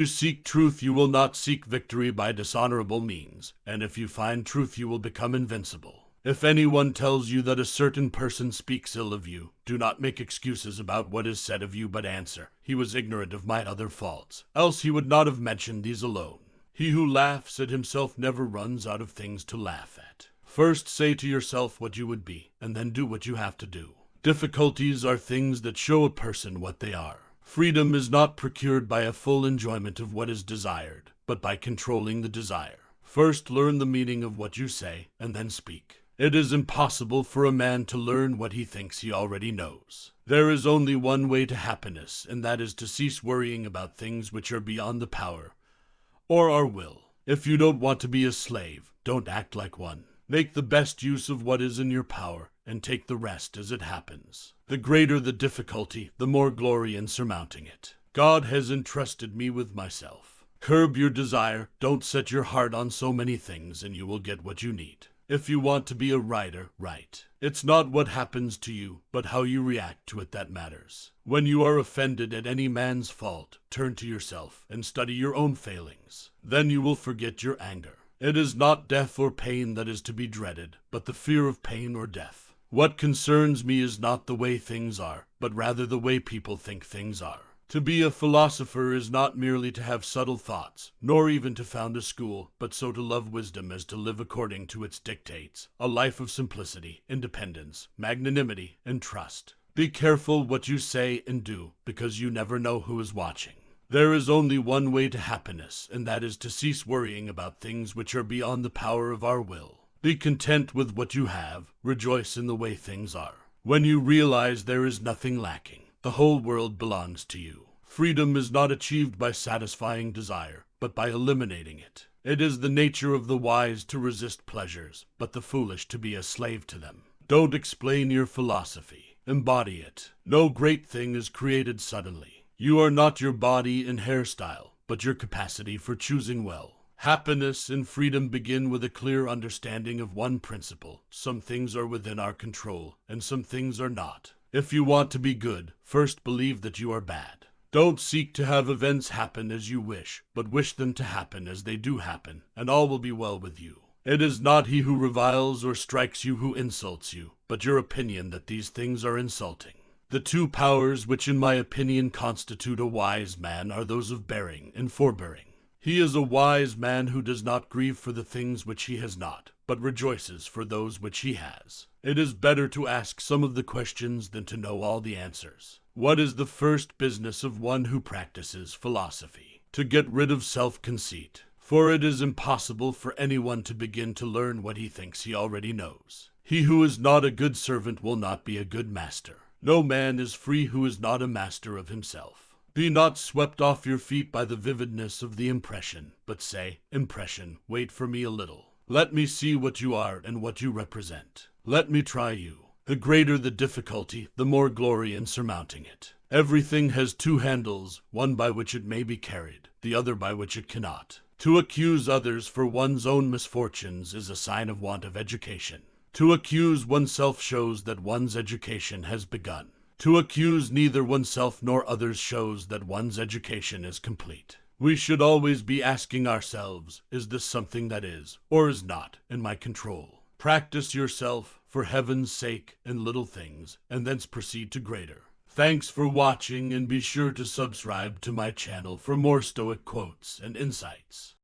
you seek truth, you will not seek victory by dishonorable means, and if you find truth, you will become invincible. If anyone tells you that a certain person speaks ill of you, do not make excuses about what is said of you, but answer, he was ignorant of my other faults, else he would not have mentioned these alone. He who laughs at himself never runs out of things to laugh at. First say to yourself what you would be, and then do what you have to do. Difficulties are things that show a person what they are. Freedom is not procured by a full enjoyment of what is desired, but by controlling the desire. First learn the meaning of what you say, and then speak. It is impossible for a man to learn what he thinks he already knows. There is only one way to happiness, and that is to cease worrying about things which are beyond the power or our will. If you don't want to be a slave, don't act like one. Make the best use of what is in your power, and take the rest as it happens. The greater the difficulty, the more glory in surmounting it. God has entrusted me with myself. Curb your desire, don't set your heart on so many things, and you will get what you need. If you want to be a writer, write. It's not what happens to you, but how you react to it that matters. When you are offended at any man's fault, turn to yourself and study your own failings. Then you will forget your anger. It is not death or pain that is to be dreaded, but the fear of pain or death. What concerns me is not the way things are, but rather the way people think things are. To be a philosopher is not merely to have subtle thoughts, nor even to found a school, but so to love wisdom as to live according to its dictates, a life of simplicity, independence, magnanimity, and trust. Be careful what you say and do, because you never know who is watching. There is only one way to happiness, and that is to cease worrying about things which are beyond the power of our will. Be content with what you have, rejoice in the way things are. When you realize there is nothing lacking, the whole world belongs to you. Freedom is not achieved by satisfying desire, but by eliminating it. It is the nature of the wise to resist pleasures, but the foolish to be a slave to them. Don't explain your philosophy. Embody it. No great thing is created suddenly. You are not your body and hairstyle, but your capacity for choosing well. Happiness and freedom begin with a clear understanding of one principle. Some things are within our control, and some things are not. If you want to be good, first believe that you are bad. Don't seek to have events happen as you wish, but wish them to happen as they do happen, and all will be well with you. It is not he who reviles or strikes you who insults you, but your opinion that these things are insulting. The two powers which in my opinion constitute a wise man are those of bearing and forbearing. He is a wise man who does not grieve for the things which he has not, but rejoices for those which he has. It is better to ask some of the questions than to know all the answers. What is the first business of one who practices philosophy? To get rid of self-conceit. For it is impossible for anyone to begin to learn what he thinks he already knows. He who is not a good servant will not be a good master. No man is free who is not a master of himself. Be not swept off your feet by the vividness of the impression, but say, impression, wait for me a little. Let me see what you are and what you represent. Let me try you. The greater the difficulty, the more glory in surmounting it. Everything has two handles, one by which it may be carried, the other by which it cannot. To accuse others for one's own misfortunes is a sign of want of education. To accuse oneself shows that one's education has begun. To accuse neither oneself nor others shows that one's education is complete. We should always be asking ourselves, is this something that is, or is not, in my control? Practice yourself, for heaven's sake, in little things, and thence proceed to greater. Thanks for watching, and be sure to subscribe to my channel for more Stoic quotes and insights.